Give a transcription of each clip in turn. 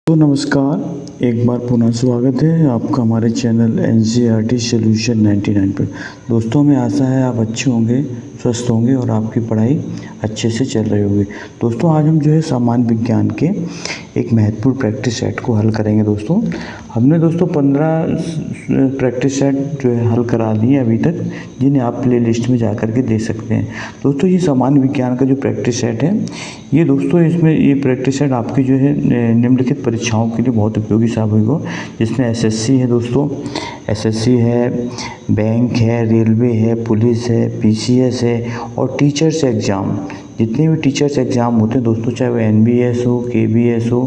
तो नमस्कार, एक बार पुनः स्वागत है आपका हमारे चैनल NCERT सॉल्यूशन 99 पर। दोस्तों, हमें आशा है आप अच्छे होंगे, स्वस्थ होंगे और आपकी पढ़ाई अच्छे से चल रही होगी। दोस्तों, आज हम जो है सामान्य विज्ञान के एक महत्वपूर्ण प्रैक्टिस सेट को हल करेंगे। दोस्तों, हमने 15 प्रैक्टिस सेट जो है हल करा दिए अभी तक, जिन्हें आप प्ले लिस्ट में जा कर के देख सकते हैं। दोस्तों, ये सामान्य विज्ञान का जो प्रैक्टिस सेट है, ये दोस्तों इसमें ये प्रैक्टिस सेट आपकी जो है निम्नलिखित परीक्षाओं के लिए बहुत उपयोगी साबित होगा, जिसमें SSC है दोस्तों, SSC है, बैंक है, रेलवे है, पुलिस है, PCS है और टीचर्स एग्ज़ाम। जितने भी टीचर्स एग्ज़ाम होते हैं दोस्तों, चाहे वो NBS हो, KBS हो,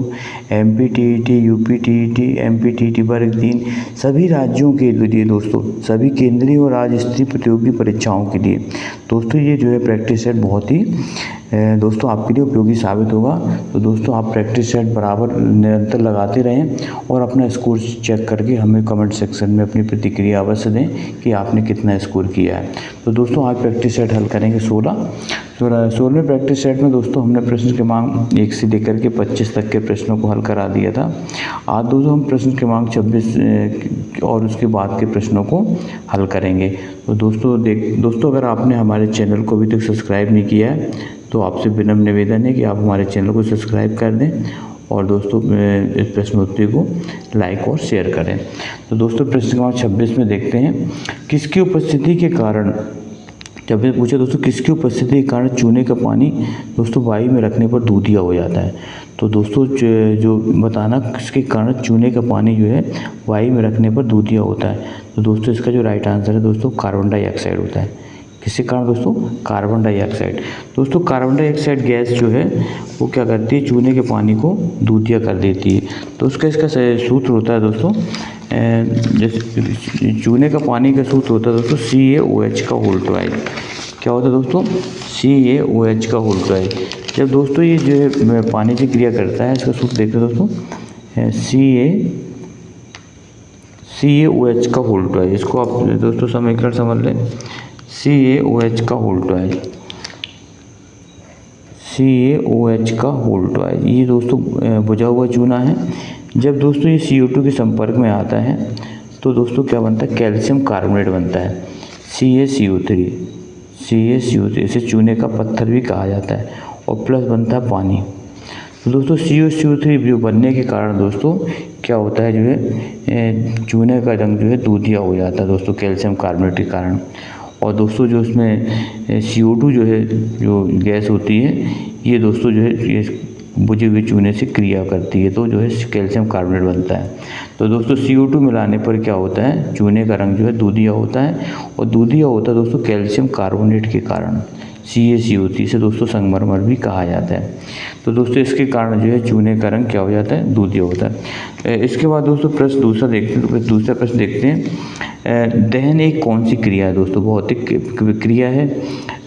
MPTET, UPTET, MPTET वर्ग 3, सभी राज्यों के लिए दोस्तों, सभी केंद्रीय और राज्य स्तरीय प्रतियोगी परीक्षाओं के लिए दोस्तों ये जो है प्रैक्टिस सेट बहुत ही दोस्तों आपके लिए उपयोगी साबित होगा। तो दोस्तों, आप प्रैक्टिस सेट बराबर निरंतर लगाते रहें और अपना स्कोर चेक करके हमें कमेंट सेक्शन में अपनी प्रतिक्रिया अवश्य दें कि आपने कितना स्कोर किया है। तो दोस्तों, आज प्रैक्टिस सेट हल करेंगे 16वें प्रैक्टिस सेट में दोस्तों हमने प्रश्न क्रमांक 1 से लेकर के 25 तक के प्रश्नों को हल करा दिया था। आज दोस्तों हम प्रश्न क्रमांक 26 और उसके बाद के प्रश्नों को हल करेंगे। तो दोस्तों अगर आपने हमारे चैनल को अभी तक सब्सक्राइब नहीं किया है तो आपसे विनम्र निवेदन है कि आप हमारे चैनल को सब्सक्राइब कर दें और दोस्तों इस प्रश्नोत्तरी को लाइक और शेयर करें। तो दोस्तों, प्रश्न क्रमांक 26 में देखते हैं, किसकी उपस्थिति के कारण, जब ये पूछा दोस्तों किसकी उपस्थिति के कारण चूने का पानी दोस्तों वायु में रखने पर दूधिया हो जाता है। तो दोस्तों जो बताना किसके कारण चूने का पानी जो है वायु में रखने पर दूधिया होता है। तो दोस्तों इसका जो राइट आंसर है दोस्तों कार्बन डाइऑक्साइड होता है। किसके कारण दोस्तों? Carbon dioxide. दोस्तों कार्बन डाइऑक्साइड गैस जो है वो क्या करती है, चूने के पानी को दूधिया कर देती है। तो उसका इसका सूत्र होता है दोस्तों, जैसे चूने का पानी का सूत्र होता है दोस्तों CaOH का होल ट्वाइस। क्या होता है दोस्तों? CaOH का होल ट्वाइस। जब दोस्तों ये जो है पानी से क्रिया करता है, इसका सूत्र देखते हैं दोस्तों, CaOH का होल ट्वाइस। इसको आप दोस्तों समीकरण समझ लें, CaOH का होल ट्वाइस, CaOH का होल ट्वाइस। ये दोस्तों बुझा हुआ चूना है। जब दोस्तों ये CO2 के संपर्क में आता है तो दोस्तों क्या बनता है, कैल्शियम कार्बोनेट बनता है, CaCO3। इसे चूने का पत्थर भी कहा जाता है और प्लस बनता है पानी। तो दोस्तों CaCO3 जो बनने के कारण दोस्तों क्या होता है, जो है चूने का रंग जो है दूधिया हो जाता है दोस्तों कैल्शियम कार्बोनेट के कारण। और दोस्तों जो उसमें CO2 जो है, जो गैस होती है, ये दोस्तों जो है ये बुझे हुए चूने से क्रिया करती है तो जो है कैल्शियम कार्बोनेट बनता है। तो दोस्तों CO2 मिलाने पर क्या होता है, चूने का रंग जो है दूधिया होता है और दूधिया होता है दोस्तों कैल्शियम कार्बोनेट के कारण, CaCO3 से दोस्तों संगमरमर भी कहा जाता है। तो दोस्तों इसके कारण जो है चूने का रंग क्या हो जाता है, दूधिया होता है। इसके बाद दोस्तों प्रश्न दूसरा देखते हैं। तो दूसरा प्रश्न देखते हैं, दहन एक कौन सी क्रिया है दोस्तों? भौतिक प्रक्रिया है,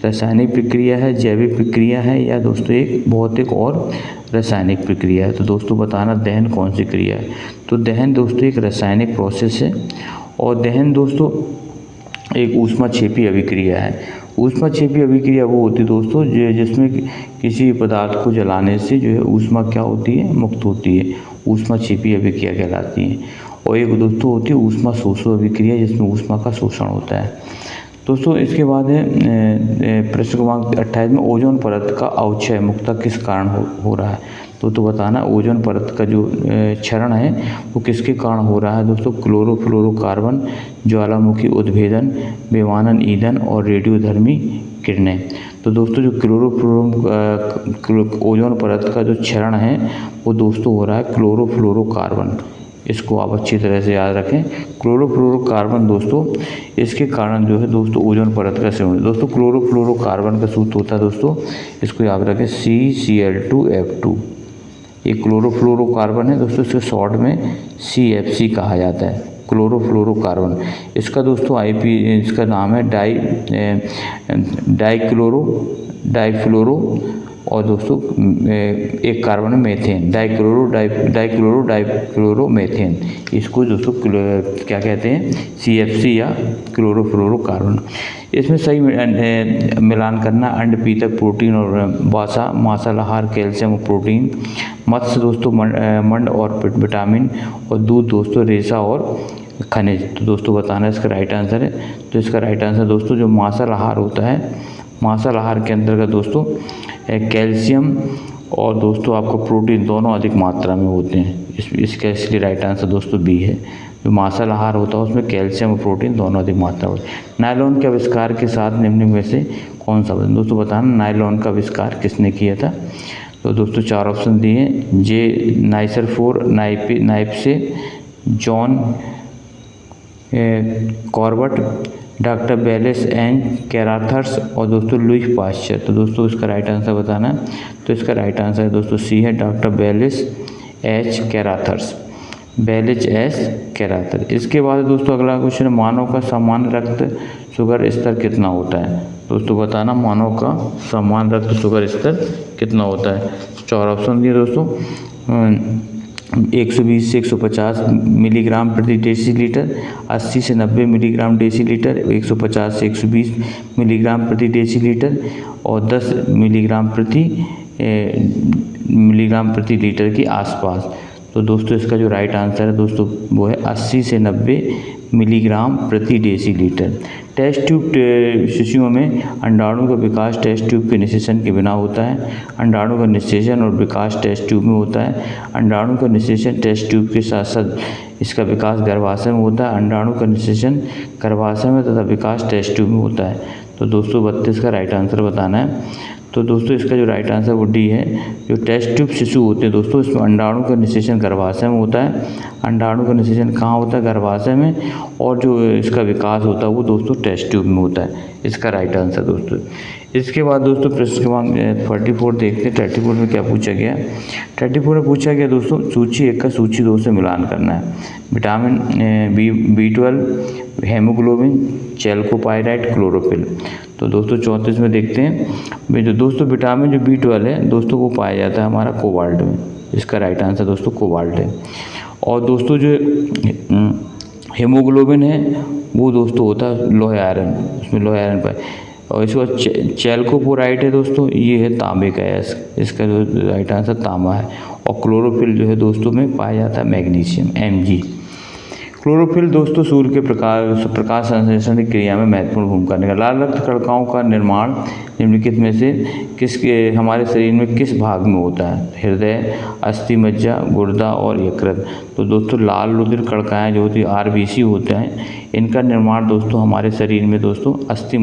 रासायनिक प्रक्रिया है, जैविक प्रक्रिया है या दोस्तों एक भौतिक और रासायनिक प्रक्रिया है। तो दोस्तों बताना दहन कौन सी क्रिया है। तो दहन दोस्तों एक रासायनिक प्रोसेस है और दहन दोस्तों एक ऊष्माक्षेपी अभिक्रिया है। ऊष्माक्षेपी अभिक्रिया वो होती है दोस्तों जिसमें किसी पदार्थ को जलाने से जो है ऊष्मा क्या होती है, मुक्त होती है, ऊष्माक्षेपी अभिक्रिया कहलाती है। और एक दोस्तों होती है ऊष्मा शोषण अभिक्रिया, जिसमें ऊष्मा का शोषण होता है। दोस्तों इसके बाद है प्रश्न क्रमांक 28 में, ओजोन परत का अवक्षय मुक्तता किस कारण हो रहा है। तो बताना ओजोन परत का जो क्षरण है वो किसके कारण हो रहा है दोस्तों? क्लोरोफ्लोरोकार्बन, ज्वालामुखी उद्भेदन, विमानन ईंधन और रेडियोधर्मी किरणें। तो दोस्तों जो ओजोन परत का जो क्षरण है वो दोस्तों हो रहा है क्लोरोफ्लोरोकार्बन। इसको आप अच्छी तरह से याद रखें, क्लोरोफ्लोरोकार्बन दोस्तों इसके कारण जो है दोस्तों ओजोन परत का क्षरण। दोस्तों क्लोरोफ्लोरोकार्बन का सूत्र होता है दोस्तों, इसको याद रखें CCl2F2। ये क्लोरोफ्लोरोकार्बन है दोस्तों, इसके शॉर्ट में CFC कहा जाता है, क्लोरोफ्लोरोकार्बन। इसका दोस्तों इसका नाम है डाइफ्लोरो और दोस्तों एक कार्बन मेथेन, डाइक्लोरोमेथेन, इसको दोस्तों क्या कहते हैं, CFC या क्लोरोफ्लोरोकार्बन। इसमें सही मिलान करना अंडपीतक प्रोटीन और मांसाहार कैल्शियम प्रोटीन, मत्स्य दोस्तों मंड और विटामिन, और दूध दोस्तों रेशा और खनिज। तो दोस्तों बताना इसका राइट आंसर है। तो इसका राइट आंसर दोस्तों जो मांसाहार होता है, मांसाहार के अंतर्गत दोस्तों कैल्शियम और दोस्तों आपको प्रोटीन दोनों अधिक मात्रा में होते हैं। इसका इसलिए राइट आंसर दोस्तों बी है। जो मांसाहार होता है उसमें कैल्शियम और प्रोटीन दोनों अधिक मात्रा में होते हैं। नायलॉन के आविष्कार के साथ निम्न में से कौन सा दोस्तों बताना, नायलॉन का आविष्कार किसने किया था? तो दोस्तों 4 ऑप्शन दिए हैं, जे नाइसरफोर नाइप्से, जॉन कॉर्बट, डॉक्टर बेलिस एंड कैराथर्स और दोस्तों लुईस पाश्चर। तो दोस्तों इसका राइट आंसर बताना है। तो इसका राइट आंसर है दोस्तों सी है, doctor Bellis H Carothers, Bellis H Carother. इसके बाद दोस्तों अगला क्वेश्चन, मानव का सामान्य रक्त शुगर स्तर कितना होता है? दोस्तों बताना मानव का सामान्य रक्त शुगर स्तर कितना होता है? 4 ऑप्शन दिए दोस्तों, 120 से 150 मिलीग्राम प्रति डेसीलीटर, 80 से 90 मिलीग्राम डेसीलीटर, 150 से 120 मिलीग्राम प्रति डेसीलीटर और 10 मिलीग्राम प्रति लीटर के आसपास। तो दोस्तों इसका जो राइट आंसर है दोस्तों वो है 80 से 90 मिलीग्राम प्रति डेसीलीटर। टेस्ट ट्यूब शिशुओं में अंडाणु का विकास टेस्ट ट्यूब के निषेचन के बिना होता है। अंडाणु का निषेचन और विकास टेस्ट ट्यूब में होता है। अंडाणु का निषेचन टेस्ट ट्यूब के साथ साथ इसका विकास गर्भाशय में होता है। अंडाणु का निषेचन गर्भाशय में तथा विकास टेस्ट ट्यूब में होता है। तो दोस्तों 32 का राइट आंसर बताना है। तो दोस्तों इसका जो राइट आंसर वो डी है। जो टेस्ट ट्यूब शिशु होते हैं दोस्तों इसमें अंडाणु का निषेचन गर्भाशय में होता है। अंडाणु का निषेचन कहाँ होता है? गर्भाशय में। और जो इसका विकास होता है वो दोस्तों टेस्ट ट्यूब में होता है। इसका राइट आंसर दोस्तों। इसके बाद दोस्तों प्रश्न क्रमांक 34 देखते हैं। 34 में क्या पूछा गया? 34 में पूछा गया दोस्तों सूची 1 का सूची 2 से मिलान करना है। Vitamin B12, haemoglobin, chalcopyrite, chlorophyll. तो दोस्तों 34 में देखते हैं जो दोस्तों विटामिन जो B12 है दोस्तों वो पाया जाता है हमारा कोबाल्ट में। इसका राइट आंसर दोस्तों कोबाल्ट है। और दोस्तों जो हेमोग्लोबिन है वो दोस्तों होता है लोहे आयरन, उसमें लोहे आयरन पाए। और इसके बाद चैल्कोपोराइड है दोस्तों, ये है तांबे का है, इसका जो राइट आंसर तांबा है। और क्लोरोफिल जो है दोस्तों में पाया जाता है मैग्नीशियम, Mg। क्लोरोफिल दोस्तों सूर्य के प्रकाश संश्लेषण की क्रिया में महत्वपूर्ण भूमिका निभाता है। लाल रक्त कणिकाओं का निर्माण निम्नलिखित में से किसके हमारे शरीर में किस भाग में होता है? हृदय, अस्थि मज्जा, गुर्दा और यकृत। तो दोस्तों लाल रुधिर कणिकाएँ जो होती है RBC होते हैं, इनका निर्माण दोस्तों हमारे शरीर में दोस्तों अस्थि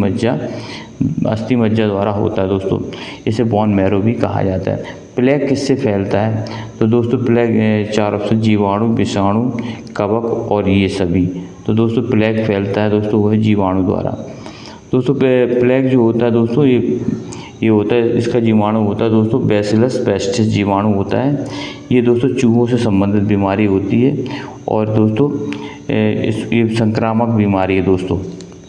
मज्जा द्वारा होता है दोस्तों। इसे बोन मैरो भी कहा जाता है। प्लेग किससे फैलता है? तो दोस्तों प्लेग 4 ऑप्शन, जीवाणु, विषाणु, कवक और ये सभी। तो दोस्तों प्लेग फैलता है दोस्तों वो है जीवाणु द्वारा। दोस्तों प्लेग जो होता है दोस्तों ये होता है, इसका जीवाणु होता है दोस्तों बैसिलस पेस्टिस जीवाणु होता है। ये दोस्तों चूहों से संबंधित बीमारी होती है और दोस्तों ये संक्रामक बीमारी है दोस्तों,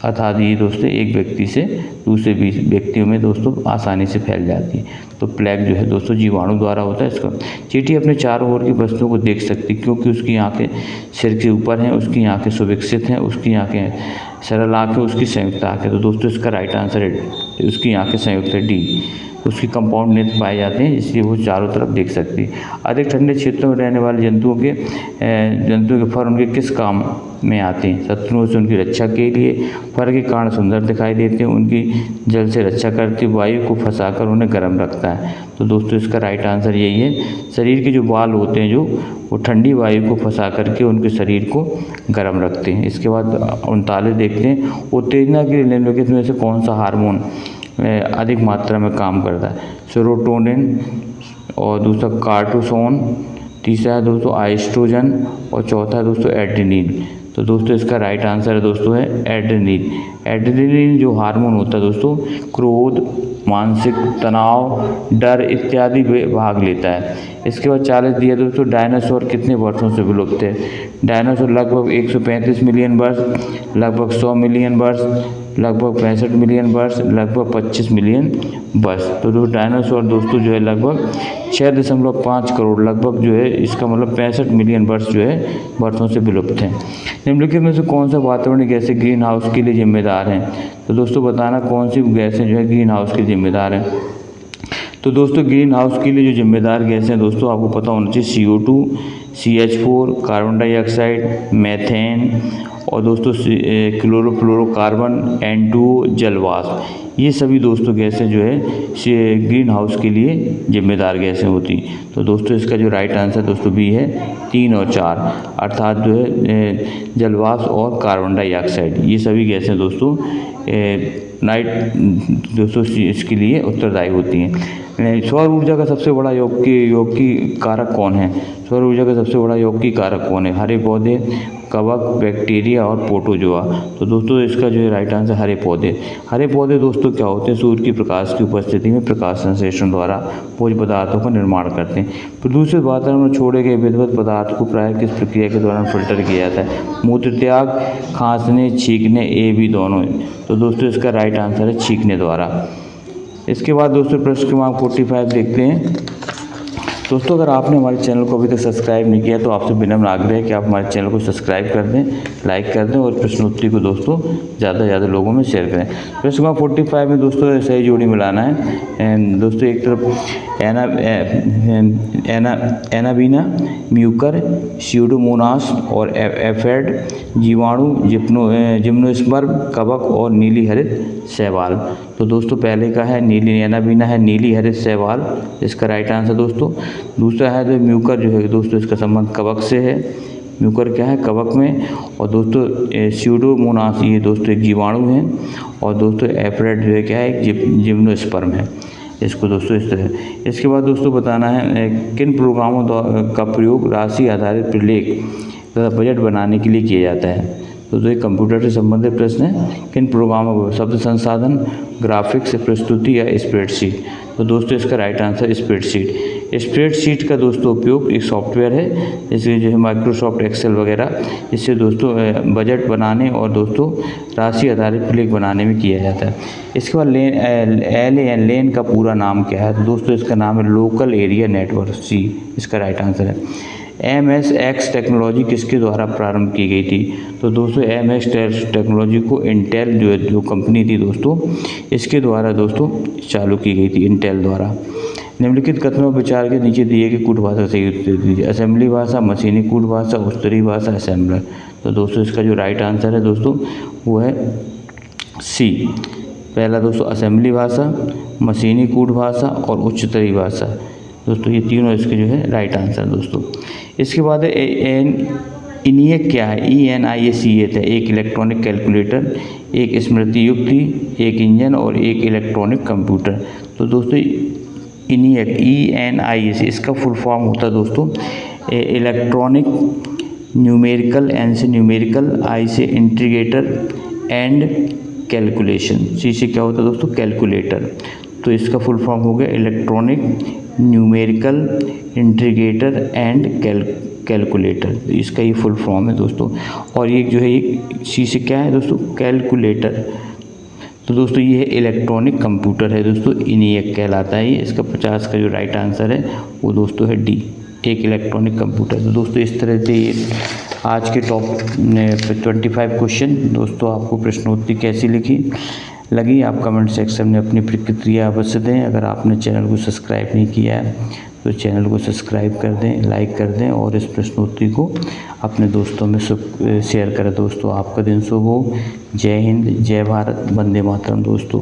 अर्थात ये दोस्तों एक व्यक्ति से दूसरे व्यक्तियों में दोस्तों आसानी से फैल जाती है। तो प्लेग जो है दोस्तों जीवाणु द्वारा होता है। इसका चींटी अपने चारों ओर की वस्तुओं को देख सकती है क्योंकि उसकी आंखें सिर के ऊपर हैं, उसकी आंखें सुविकसित हैं, उसकी आंखें सरल आंखें, उसकी संयुक्त आंखें। तो दोस्तों इसका राइट आंसर है उसकी आंखें संयुक्त है, डी। उसकी कंपाउंड नेत्र पाए जाते हैं इसलिए वो चारों तरफ देख सकती है। अधिक ठंडे क्षेत्रों में रहने वाले जंतुओं के फर उनके किस काम में आते हैं? शत्रुओं से उनकी रक्षा के लिए। फर के कारण सुंदर दिखाई देते हैं, उनकी जल से रक्षा करती, वायु को फंसाकर उन्हें गर्म रखता है। तो दोस्तों इसका राइट आंसर यही है। शरीर के जो बाल होते हैं जो वो ठंडी वायु को फंसा करके उनके शरीर को गर्म रखते हैं। इसके बाद 39 देखते हैं, उत्तेजना के निम्नलिखित में से कौन सा हार्मोन अधिक मात्रा में काम करता है? सेरोटोनिन और दूसरा कार्टिसोन, तीसरा है दोस्तों एस्ट्रोजन और चौथा है दोस्तों एड्रेनलिन। तो दोस्तों इसका राइट आंसर है दोस्तों है एड्रेनलिन। एड्रेनलिन जो हार्मोन होता है दोस्तों क्रोध, मानसिक तनाव, डर इत्यादि में भाग लेता है। इसके बाद 40 दिया दोस्तों, डायनासोर कितने वर्षों से विलुप्त है? डायनासोर लगभग 135 मिलियन वर्ष, लगभग 100 मिलियन वर्ष, लगभग 65 मिलियन वर्ष, लगभग 25 मिलियन वर्ष। तो जो डायनासोर दोस्तों जो है लगभग 6.5 करोड़, लगभग जो है इसका मतलब 65 मिलियन वर्ष जो है वर्षों से विलुप्त हैं। निम्नलिखित में से कौन सा वातावरणीय गैसें ग्रीन हाउस के लिए जिम्मेदार हैं? तो दोस्तों बताना कौन सी गैसें जो है ग्रीन हाउस के जिम्मेदार हैं। तो दोस्तों ग्रीन हाउस के लिए जो जिम्मेदार गैसें हैं दोस्तों आपको पता होना चाहिए CO2, CH4, carbon dioxide, methane और दोस्तों क्लोरोफ्लोरोकार्बन, N2O, जलवाष्प। ये सभी दोस्तों गैसें जो है ग्रीन हाउस के लिए जिम्मेदार गैसें होती। तो दोस्तों इसका जो राइट आंसर दोस्तों बी है 3 और 4, अर्थात जो है जलवाष्प और कार्बन डाइऑक्साइड, ये सभी गैसें दोस्तों इसके लिए उत्तरदायी होती हैं। सौर ऊर्जा का सबसे बड़ा यौगिक कारक कौन है? सौर ऊर्जा का सबसे बड़ा यौगिक कारक कौन है? हरे पौधे, कवक, बैक्टीरिया और प्रोटोजोआ। तो दोस्तों इसका जो है राइट आंसर हरे पौधे। हरे पौधे दोस्तों क्या होते हैं? सूर्य की प्रकाश की उपस्थिति में प्रकाश संश्लेषण द्वारा भोज्य पदार्थों का निर्माण करते हैं। प्रदूषित वातावरण में छोड़े गए विधिवत पदार्थ को प्रायः किस प्रक्रिया के दौरान फिल्टर किया जाता है? मूत्र त्याग, खांसने, छींकने, A, B दोनों। तो दोस्तों इसका राइट आंसर है छींकने द्वारा। इसके बाद दोस्तों प्रश्न क्रमांक 45 देखते हैं। दोस्तों अगर आपने हमारे चैनल को अभी तक सब्सक्राइब नहीं किया तो आपसे विनम्र आग्रह है कि आप हमारे चैनल को सब्सक्राइब कर दें, लाइक कर दें और प्रश्नोत्तरी को दोस्तों ज़्यादा से ज़्यादा लोगों में शेयर करें। प्रश्न क्रमांक 45 में दोस्तों सही जोड़ी मिलाना है। दोस्तों एक तरफ एनाबीना, म्यूकर, स्यूडोमोनास और एफेड, जीवाणु, जिम्नोस्पर्म, कवक और नीली हरित शैवाल। तो दोस्तों पहले का है एनाबीना है नीली हरित शैवाल, इसका राइट आंसर दोस्तों। दूसरा है तो म्यूकर जो है दोस्तों इसका संबंध कवक से है, म्यूकर क्या है कवक में। और दोस्तों स्यूडोमोनास ये दोस्तों एक जीवाणु है। और दोस्तों एफेड जो है क्या है जिम्नोस्पर्म है, इसको दोस्तों इस तरह। इसके बाद दोस्तों बताना है किन प्रोग्रामों का प्रयोग राशि आधारित प्रलेख तथा बजट बनाने के लिए किया जाता है? तो ये कंप्यूटर से संबंधित प्रश्न है। किन प्रोग्रामों को? शब्द संसाधन, ग्राफिक्स, प्रस्तुति या स्प्रेडशीट। तो दोस्तों इसका राइट आंसर स्प्रेडशीट। स्प्रेडशीट का दोस्तों उपयोग एक सॉफ्टवेयर है जैसे जो है माइक्रोसॉफ्ट एक्सेल वगैरह, इससे दोस्तों बजट बनाने और दोस्तों राशि आधारित प्रलेख बनाने में किया जाता है। इसके बाद लेन का पूरा नाम क्या है? तो दोस्तों इसका नाम है लोकल एरिया नेटवर्क, C इसका राइट आंसर है। MSX टेक्नोलॉजी किसके द्वारा प्रारंभ की गई थी? तो दोस्तों MSX टेक्नोलॉजी को इंटेल जो कंपनी थी दोस्तों इसके द्वारा दोस्तों चालू की गई थी, इंटेल द्वारा। निम्नलिखित कथनों विचार के नीचे दिए कि कूट भाषा सही उत्तर दीजिए। असेंबली भाषा, मशीनी कूट भाषा, उत्तरी भाषा, असेंबलर। तो दोस्तों इसका जो राइट आंसर है दोस्तों वो है C। पहला दोस्तों असेंबली भाषा, मशीनी कूट भाषा और उच्चतरी भाषा। दोस्तों ये तीनों इसके जो है राइट आंसर दोस्तों। इसके बाद ENIAC क्या है? ENIAC है एक इलेक्ट्रॉनिक कैलकुलेटर, एक स्मृति युक्ति, एक इंजन और एक इलेक्ट्रॉनिक कंप्यूटर। तो दोस्तों ENIAC इसका फुल फॉर्म होता है दोस्तों इलेक्ट्रॉनिक न्यूमेरिकल, N से न्यूमेरिकल, I से इंटीग्रेटर एंड कैलकुलेशन, C से क्या होता है दोस्तों कैलकुलेटर। तो इसका फुल फॉर्म हो गया electronic numerical integrator and calculator, इसका ये फुल फॉर्म है दोस्तों। और ये जो है ये C से क्या है दोस्तों कैलकुलेटर। तो दोस्तों ये है इलेक्ट्रॉनिक कंप्यूटर है दोस्तों, ENIAC कहलाता है ये। इसका 50 का जो राइट आंसर है वो दोस्तों है D, एक इलेक्ट्रॉनिक कंप्यूटर। तो दोस्तों इस तरह से ये आज के टॉप 25 क्वेश्चन दोस्तों आपको प्रश्नोत्तरी कैसी लगी आप कमेंट सेक्शन में अपनी प्रतिक्रिया अवश्य दें। अगर आपने चैनल को सब्सक्राइब नहीं किया है तो चैनल को सब्सक्राइब कर दें, लाइक कर दें और इस प्रश्नोत्तरी को अपने दोस्तों में शेयर करें दोस्तों। आपका दिन शुभ हो। जय हिंद, जय भारत, वंदे मातरम दोस्तों।